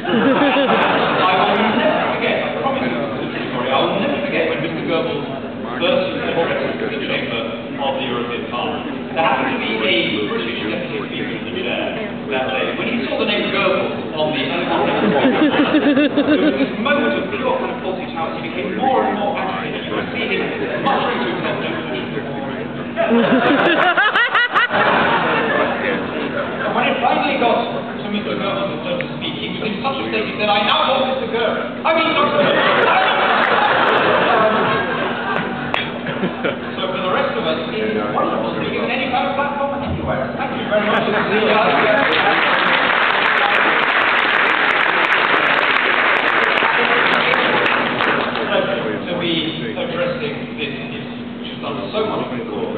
will never forget, I promise you this is a true story, I will never forget when Mr. Goebbels first addressed the chamber of the European Parliament. There happened to be a British deputy speaker in the chair that day. When he saw the name Goebbels on the elegant there was this moment of pure kind of faulty chance. He became more and more agitated. You could see him muttering to himself, and when it finally got to Mr. Goebbels' turn to speak, he was in such a state he said, "I now want Mr. Goering. I mean, Dr. So for the rest of us, it's wonderful to be given any kind of platform anywhere. Thank you very much. To be addressing this issue, which has done so much for the cause,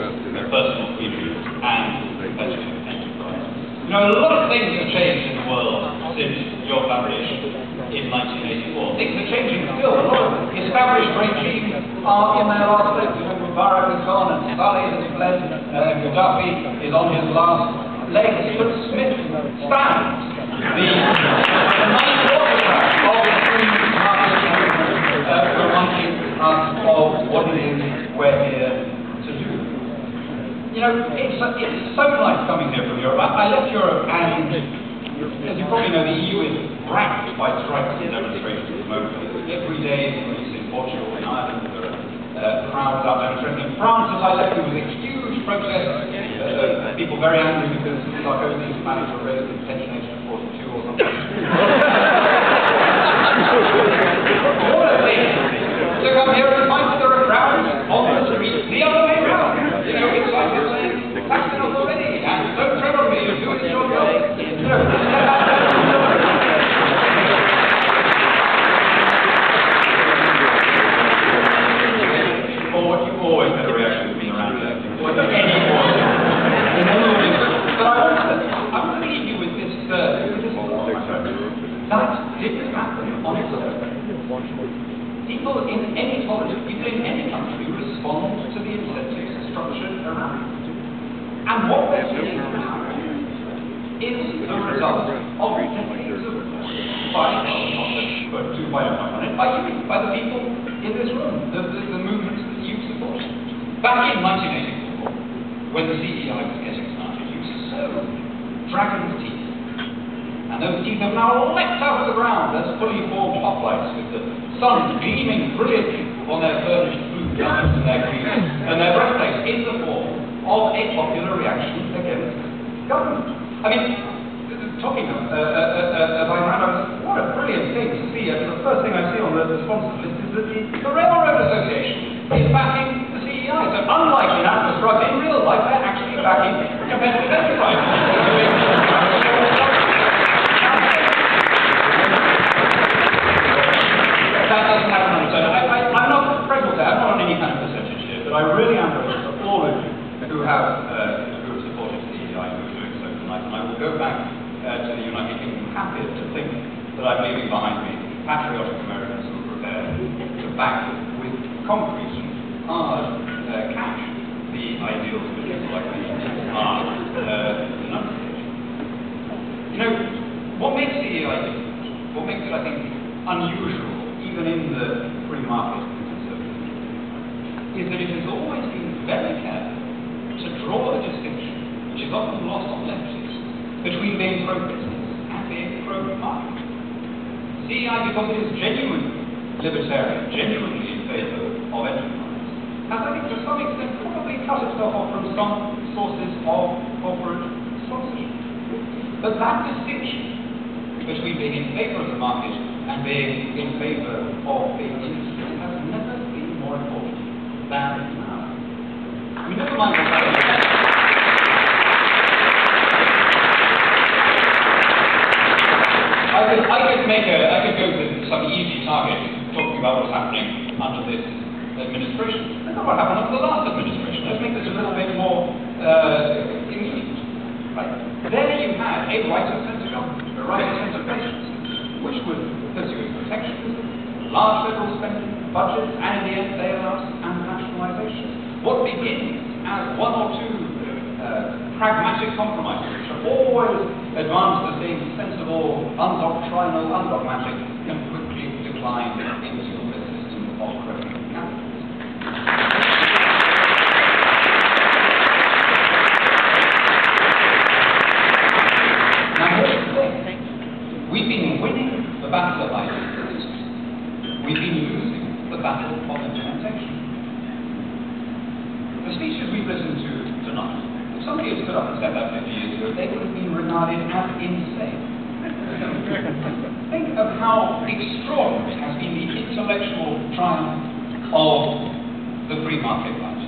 personal feeling and enterprise. You know, a lot of things have changed in the world since your foundation in 1984. Things are changing still. A lot of established regimes are in their last legs. You know, Mubarak has gone and Saleh has fled, Gaddafi is on his last legs, but Smith stands. The nice autocrat of the free market movement reminding us of what it is we're here to do. You know, it's so nice coming here from Europe. I left Europe, and as you probably know, the EU is racked by strikes and demonstrations at the moment. Every day, at least in Portugal, in Ireland, there are crowds out demonstrating. In France, as I left, there was a huge protest. People very angry because Sarkozy managed to raise the pension age to 42 or something. What a thing to come here and find that there are crowds on the street the other way around. You know, it's like you're saying, that's enough already, and don't tread on me, you're doing your job. You know, or what you always get a reaction to me around there. But I want to leave you with this thought, that didn't happen on its own. People in any politics, people in any country respond to the incentives structured around it. And what we're seeing now is the result of decades of by the people in this room, the movements that you support. Back in 1984, when the CEI was getting started, you sowed dragon's teeth. And those teeth have now leapt out of the ground as fully formed hoplites with the sun gleaming brilliantly on their burnished blue garments and their creams and their breastplates in the form of a popular reaction against government. I mean, talking of Ayn Rand, what a brilliant thing to see. The first thing I see on the sponsor list is that the Railroad Association is backing the CEI. So unlike in Atlas Shrugged, in real life, they're actually backing competitive enterprise. That doesn't happen on its own. I'm not present there, I'm not on any kind of percentage here, but I really am grateful to all of you who have supported CEI and who are doing so tonight. And I will go back to the United Kingdom happy to think that I'm leaving behind me patriotic Americans who are prepared to back with concrete and hard cash the ideals that people like me are enunciating. You know, what makes CEI different, what makes it, I think, unusual, even in the free market conservative, is that it has always been very careful to draw a distinction, which is often lost on lefties, between being pro-business and being pro-market. CEI, because it is genuinely libertarian, genuinely in favour of enterprise, has, I think, to some extent, probably cut itself off from some sources of corporate sponsorship. But that distinction between being in favour of the market and being in favour of big industry has never been more important than now. I mean, never mind what that is. I could go to some easy target talking about what's happening under this administration. Look at what happened under the last administration. Let's make this a little bit more immediate. Right? There you had a right of centre government, a right of centre patience, which was pursuing protectionism, large federal spending, budgets, and in the end bailouts and nationalisation. What begins as one or two pragmatic compromises, which are always advanced as being sensible therefore undoctrinal, undogmatic, can quickly decline into a system of criminal capitalism. Now here's the thing. We've been winning the battle of ideas. We've been losing the battle of implementation. The speeches we've listened to tonight, if somebody had stood up and said that 50 years ago, they would have been regarded as insane. Think of how extraordinary has been the intellectual triumph of the free market right.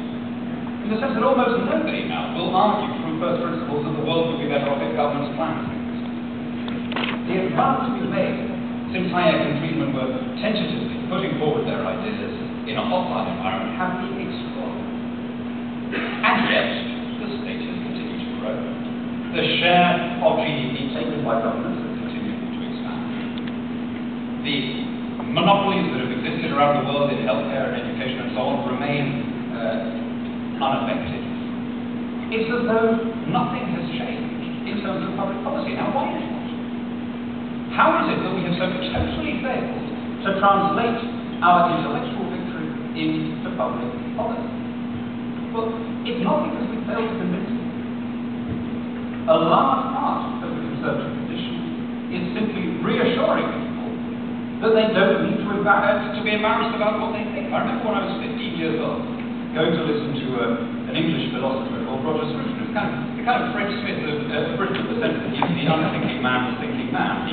In the sense that almost nobody now will argue from first principles that the world would be better off if governments planned things. The advances we've made since Hayek and Friedman were tentatively putting forward their ideas in a hostile environment have been extraordinary. And yet, the state has continued to grow. The share of GDP taken by governments has continued to expand. The monopolies that have existed around the world in healthcare and education and so on remain unaffected. It's as though nothing has changed in terms of public policy. Now, why is that? How is it that we have so totally failed to translate our intellectual victory into public policy? Well, it's not because we failed to convince people. A large part of the conservative tradition is simply reassuring people that they don't need to be embarrassed about what they think. I remember when I was 15 years old, going to listen to an English philosopher called Roger Scruton, who's the kind of French Smith of Britain, in the sense that he's the unthinking man's thinking man.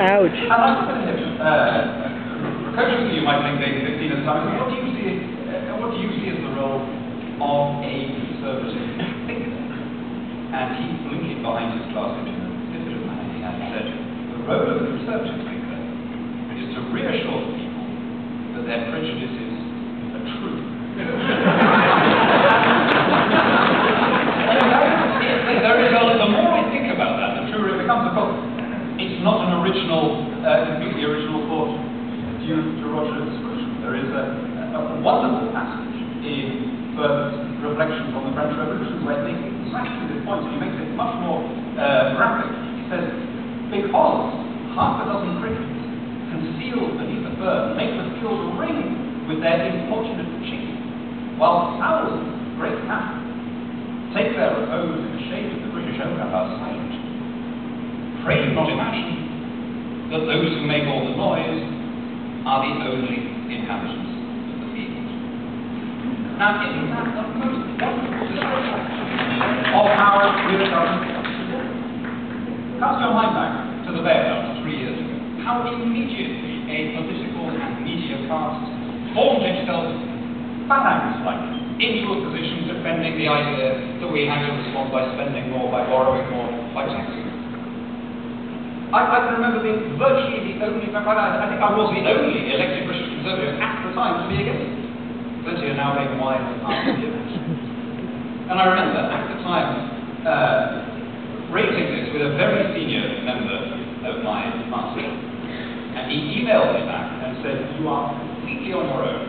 Ouch. And I said to him, coaches you might think they're 15 at the time, what do you see as the role of a conservative thinker? And he blinking behind his glass into the pivot of humanity and said, the role of a conservative thinker is to reassure people that their prejudices are true. The more I think about that, the truer it becomes. Of course, it's not an original, completely original thought due to Roger Scruton. There is a wonderful passage in Burke's Reflections on the French Revolution where he makes exactly this point, and he makes it much more graphic. He says, because half a dozen crickets concealed beneath a fern make the field ring with their importunate chief, while thousands of great cats take their repose in the shade of the British oak and are silent. Pray do not imagine that those who make all the noise are the only inhabitants of the field. Now, isn't that the most wonderful description of how we are governed? Cast your mind back to the Bear 3 years ago. How immediately a political and media caste formed itself phalanx-like into a position defending the idea that we had to respond by spending more, by borrowing more, by taxing. I can remember being virtually the only, in fact, I think I was the only elected British Conservative at the time to be against it. Plenty are now being wise after the event. And I remember at the time raising this with a very senior member of my party. And he emailed me back and said, you are completely on your own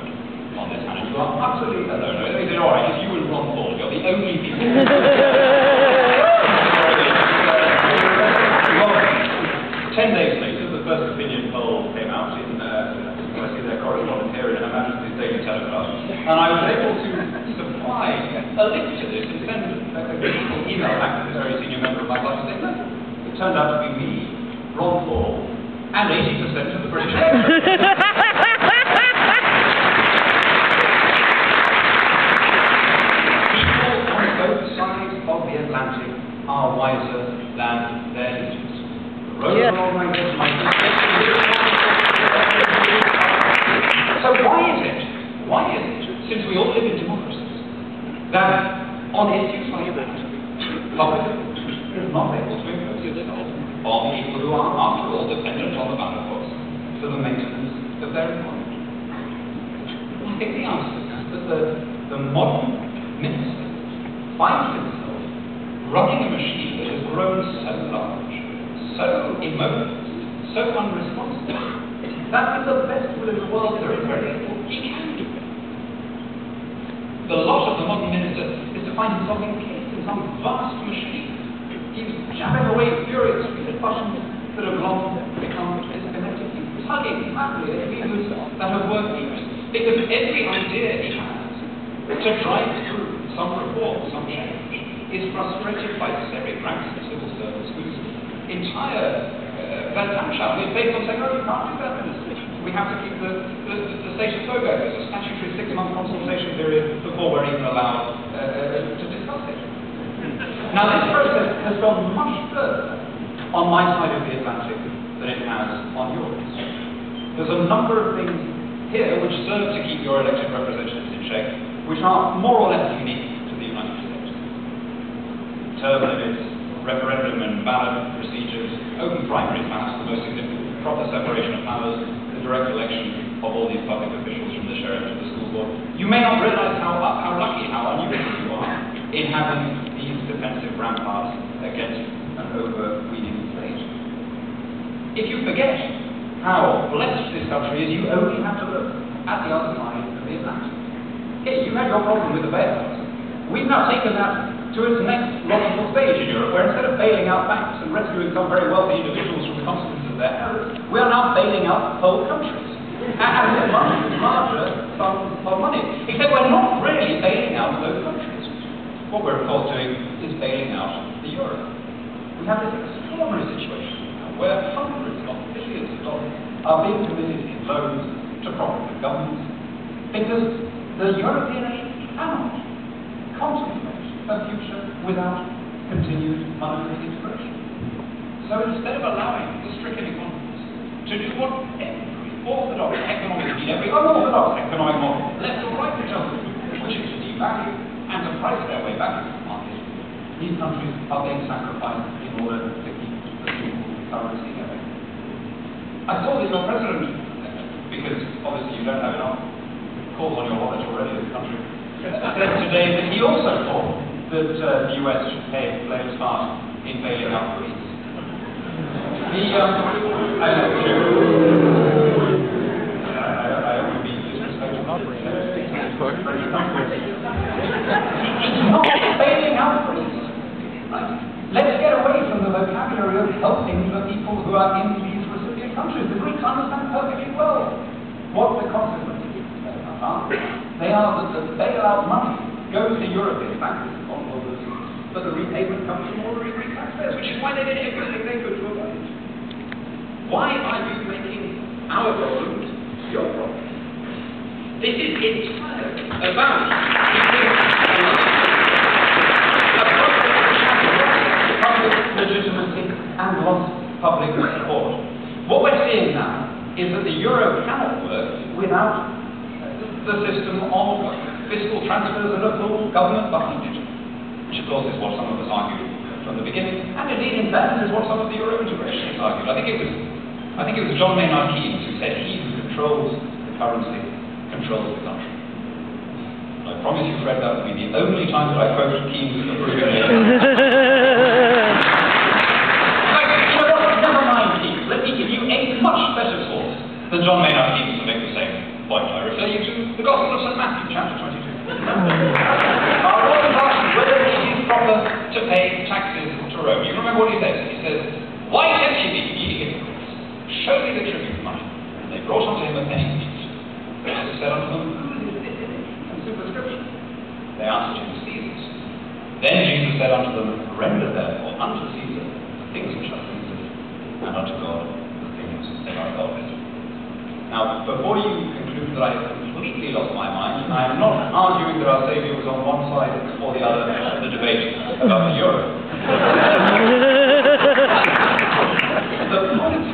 on this, Hannon. You are utterly alone. He said, all right, it's you and Ron Paul. You're the only people. 10 days later, the first opinion poll came out in their correspondent here in Her Majesty's Daily Telegraph, and I was able to supply a link to this and send a beautiful email back to this very senior member of my party saying, look, it turned out to be me, Ron Paul, and 80% of the British electorate. Both sides of the Atlantic are wiser than their leaders. The road organization might be. So why is it, since we all live in democracies, that on issues like that, public is not able to impose itself on people who are, after all, dependent on the ballot box for the maintenance of their employment? I think the answer is that the modern minister finds himself running a machine that has grown so large, so immobile, so unresponsive, that with the best will in the world there is very little he can do. The lot of the modern minister is to find himself incapable some vast machine. He was jabbing away furiously at buttons that have long become disconnected. He was tugging madly at levers that have worked because every idea he has to drive through some reform, some change, is frustrated by serried ranks of civil servants whose entire Weltanschauung is based on saying, oh, you can't do that, Minister. We have to keep the status quo going. There's a statutory 6-month consultation period before we're even allowed to discuss it. Now, this process has gone much further on my side of the Atlantic than it has on yours. There's a number of things here which serve to keep your elected representatives in check, which are more or less unique to the United States. Term limits, referendum and ballot procedures, open primaries, perhaps the most significant, proper separation of powers, the direct election of all these public officials from the sheriff to the school board. You may not realize how lucky, how unusual you are in having these defensive ramparts against an overweening state. If you forget how blessed this country is, you only have to look at the other side of the Atlantic. Here, you had your problem with the bailouts. We've now taken that to its next logical stage in Europe, where instead of bailing out banks and rescuing some very wealthy individuals from the consequences of their errors, we are now bailing out whole countries. And with much larger sums of money. Except we're not really bailing out those countries. What we're of course doing is bailing out the euro. We have this extraordinary situation now where hundreds of billions of dollars are being committed in loans to property governments because the European nation cannot contemplate a future without continued monetary integration. So instead of allowing the stricken economies to do what every unorthodox economic model, left or right, to tell them, which is to devalue and to price their way back into the market, these countries are being sacrificed in order to keep the single currency going. I saw this on President, because obviously you don't have enough calls on your wallet already in the country, said today that he also thought that the US should play its part in bailing out Greece. I would be disrespectful. He's not bailing out Greece. Right? Let's get away from the vocabulary of helping the people who are in these recipient countries. The Greeks understand perfectly well what the consequences are. They are that the bailout money goes to European banks and bondholders, but the repayment comes from ordinary Greek taxpayers, which is why they did everything they could to avoid it. Why are you making our problems your problem? This is entirely about public legitimacy and lost public support. What we're seeing now is that the euro cannot work without the system of fiscal transfers and a full government behind it, which of course is what some of us argued from the beginning, and indeed in fairness is what some of the euro integrationists argued. I think it was John Maynard Keynes who said, "He who controls the currency controls the country." And I promise you, Fred, that will be the only time that I quote Keynes approvingly. Never mind Keynes. Let me give you a much better source than John Maynard Keynes to make the same point. I refer you to the Gospel of St. Matthew, chapter 22. Our Lord asks whether it is proper to pay taxes to Rome. You remember what he says? He says, "Why tempt ye me, ye hypocrites? Show me the tribute money." And they brought unto him a penny piece. Jesus said unto them, "Whose is this and superscription?" They answered him, "Caesar's." Then Jesus said unto them, "Render therefore unto Caesar the things which are Caesar's, and unto God the things that are God's." Now, before you conclude that I have completely lost my mind, I am not arguing that our Saviour was on one side or the other of the debate about the euro. The point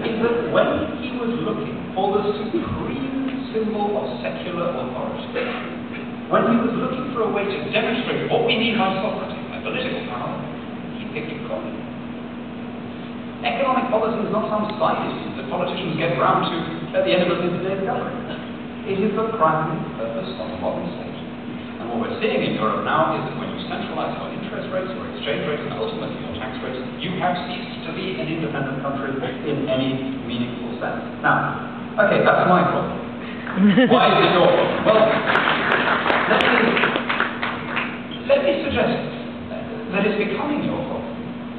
is that when he was looking for the supreme symbol of secular authority, when he was looking for a way to demonstrate what we need by sovereignty, by political power, he picked economy. Economic policy is not some side issue that politicians get round to at the end of a busy day's government. It is the primary purpose of a modern state. And what we're seeing in Europe now is that when you centralize your interest rates, your exchange rates, and ultimately your tax rates, you have ceased to be an independent country in any meaningful sense. Now, okay, that's my problem. Why is it your problem? Well, let me suggest that it's becoming your fault.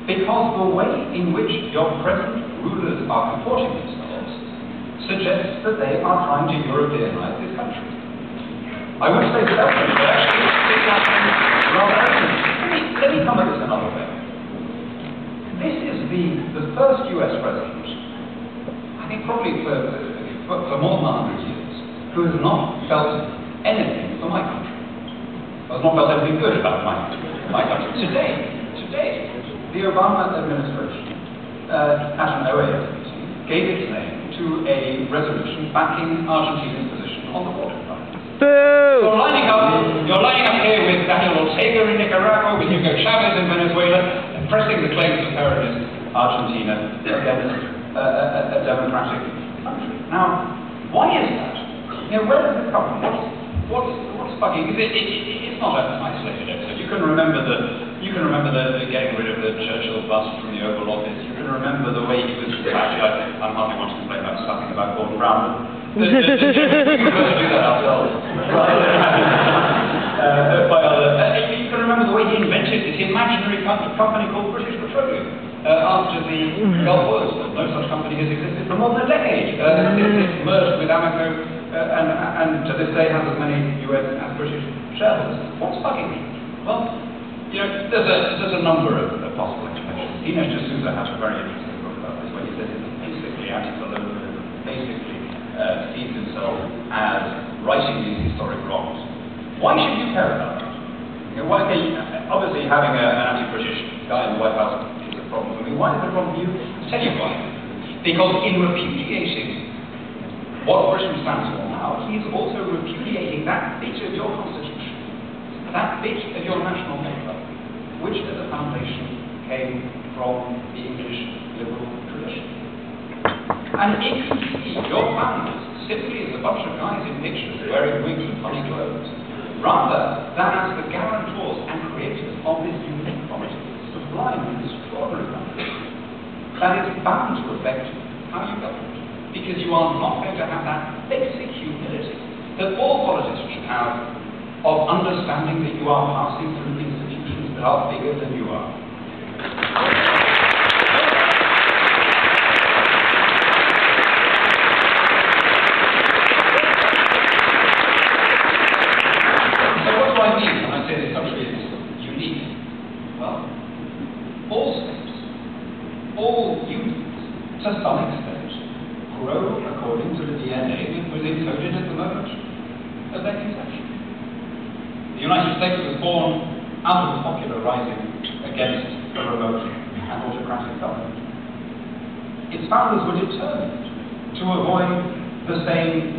Because the way in which your present rulers are comporting themselves suggests that they are trying to Europeanize this country. I would say selfish, but actually it's happening rather urgently. Let me come at this another way. This is the first US president, I think probably for more than 100 years, who has not felt anything for my country. Has not felt anything good about my country. Today, the Obama administration, at an OAS meeting, gave its name to a resolution backing Argentina's position on the border crisis. Boo! You're lining up here with Daniel Ortega in Nicaragua, with Hugo Chavez in Venezuela, and pressing the claims of terrorist Argentina against a democratic country. Now, why is that? Where does it come from? What's bugging? It's not an isolated episode. You can remember the getting rid of the Churchill bust from the Oval Office. You can remember the way he was. Actually, I'm hardly wanting to complain about something about Gordon Brown. We're going to do that ourselves. You can remember the way he invented this imaginary company called British Petroleum after the Gulf War. No such company has existed for more than a decade. It's merged with Amoco and to this day has as many US as British shareholders. What's bugging me? Well, there's a number of possible explanations. Dinesh D'Souza has a very interesting book about this, where he says it's basically anti-colonialism, basically sees himself as righting these historic wrongs. Why should you care about that? Obviously, having an anti-British guy in the White House is a problem for me. Why is it a problem for you? I'll tell you why. Because in repudiating what Britain stands for now, he is also repudiating that bit of your constitution, that bit of your national paper, which as a foundation came from the English liberal tradition. And if you see your founders simply as a bunch of guys in pictures wearing wigs and funny clothes, rather than as the guarantors and creators of this unique promise, sublime and extraordinary country, that is bound to affect how you govern. Because you are not going to have that basic humility that all politicians should have of understanding that you are passing through institutions that are bigger than you are. So what do I mean when I say this country is unique? Well, all states, all unions, to some extent, grow according to the DNA that was encoded at the moment of their conception. The United States was born out of popular rising against a remote and autocratic government. Its founders were determined to avoid the same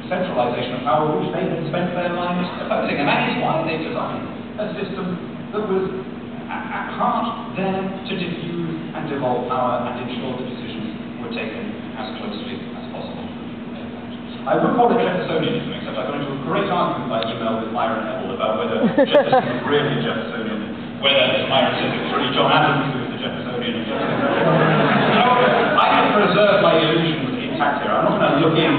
centralization of power which they had spent their lives opposing, and that is why they designed a system that was at heart there to diffuse and devolve power and ensure that decisions were taken as closely as possible. I would call it Jeffersonianism, except I got into a great argument by email with Myron Ebel about whether Jefferson was really Jeffersonian, whether, as Myron says, it was really John Adams who was the Jeffersonian. I can preserve my illusions intact here. I'm not going to look in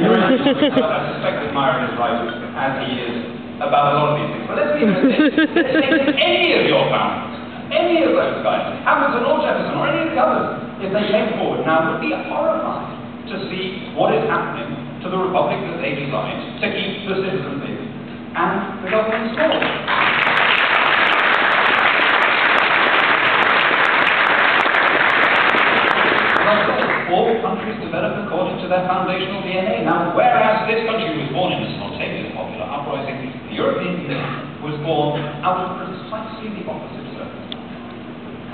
your illusions, because I suspect that Myron is right, as he is about a lot of these things. But let's leave it at this. Let's take any of your founders, any of those guys, Hamilton or Jefferson or any of the others, if they came forward now, would be horrified to see what is happening to the republic that they designed to keep the citizen big and the government small. All countries develop according to their foundational DNA. Now, whereas this country was born in a spontaneous popular uprising, the European Union was born out of precisely the opposite circumstances,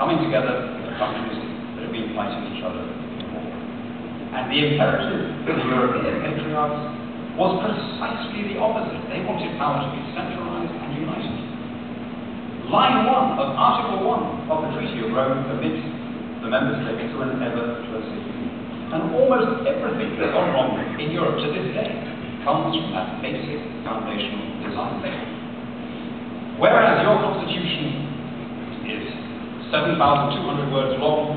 coming together the countries that have been fighting each other in war. And the imperative for the European patriarchs was precisely the opposite. They wanted power to be centralized and united. Line 1 of Article 1 of the Treaty of Rome commits the member states to an ever closer union. And almost everything that's gone wrong in Europe to this day comes from that basic foundational design. Whereas your constitution is 7,200 words long,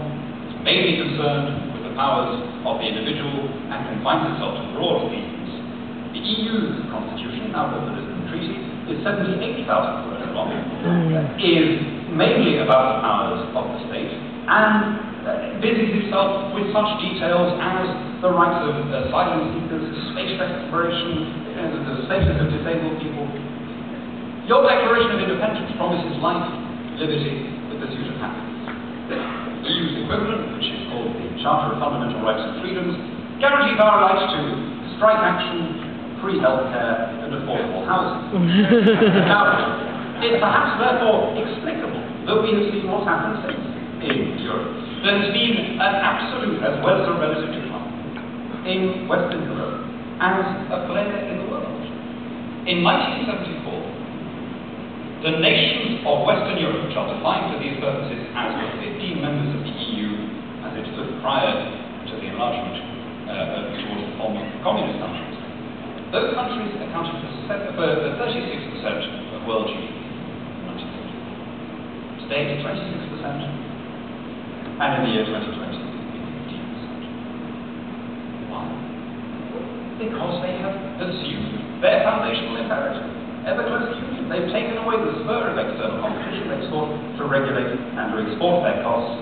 is mainly concerned with the powers of the individual and confines itself to broad themes, the EU's constitution, now called the Lisbon Treaty, is 78,000 words long, is mainly about the powers of the state, and busies itself with such details as the rights of asylum seekers, space exploration, the status of disabled people. Your Declaration of Independence promises life, liberty, the pursuit of happiness. The EU's equivalent, which is called the Charter of Fundamental Rights and Freedoms, guarantees our rights to strike action, free healthcare, and affordable housing. Now, it's perhaps therefore explicable that we have seen what's happened since in Europe. There has been an absolute as well as a relative decline in Western Europe as a player in the world. In 1974, the nations of Western Europe, which are defined for these purposes as the 15 members of the EU as it stood prior to the enlargement towards the form of communist countries, those countries accounted for 36% of world GDP. Today it's 26%, and in the year 2020, 15%. Why? Because they have assumed their foundational imperative, ever closer union. They've taken away the spur of external competition. They've sought to regulate and to export their costs.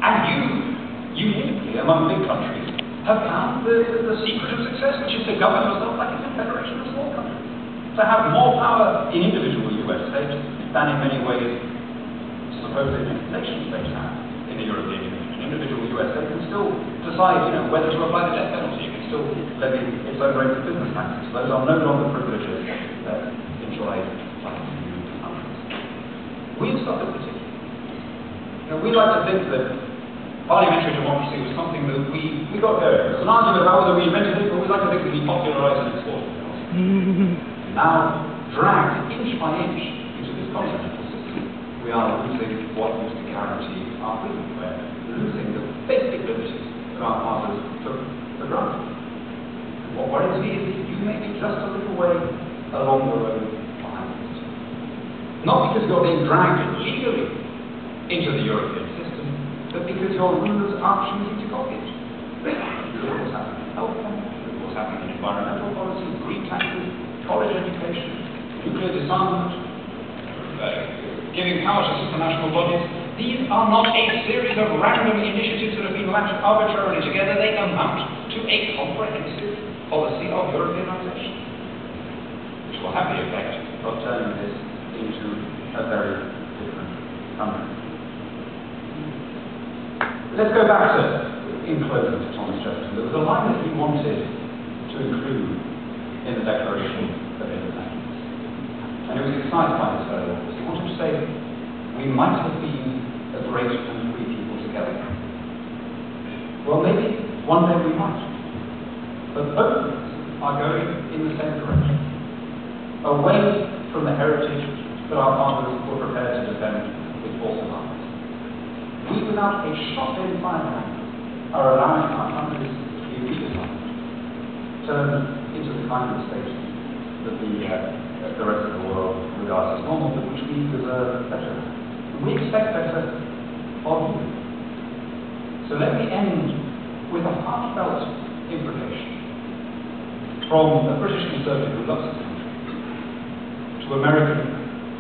And you, uniquely among big countries, have found the secret of success, which is to govern yourself like a confederation of small countries. To have more power in individual US states than in many ways supposed nation states have in the European Union. An individual US state can still decide, whether to apply the death penalty. It can still levy its own rates of business taxes. Those are no longer privileges that enjoyed by the EU countries. We've suffered particularly. We like to think that parliamentary democracy was something that we got going. There's an argument about whether we invented it, but we like to think that we popularised and exported it. Now, dragged inch by inch into this continental system, we are losing what used to guarantee our freedom. We're losing the basic liberties that our fathers took for granted. What worries me is that you may be just a little way along the road behind us. Not because you're being dragged illegally into the European system, but because your rulers are choosing to copy it. Look at what's happening in healthcare, look at what's happening in environmental policy, green taxes, college education, nuclear disarmament, giving power to supranational bodies. These are not a series of random initiatives that have been latched arbitrarily together. They amount to a comprehensive policy of Europeanization, which will have the effect of turning this into a very different country. Let's go back to, in closing, to Thomas Jefferson. There was a line that he wanted to include in the Declaration of Independence. And he was excited by this very much. He wanted to say, we might have been a great and free people together. Well, maybe one day we might. But both of us are going in the same direction. Away from the heritage that our fathers were prepared to defend with false alarms. We, without a shot in fire, are allowing our countries to be redesigned, turned into the kind of state that the rest of the world regards as normal, but which we deserve better. We expect better of you. So let me end with a heartfelt imprecation from a British conservative who loves his country to American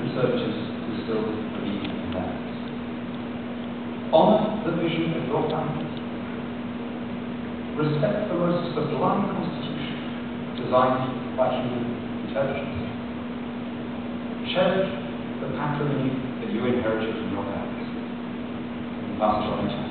conservatives who still believe in theirs. Honour the vision of your families. Respect the most sublime constitution designed by human intelligence. Cherish the patrimony that you inherited from your parents. And pass it on to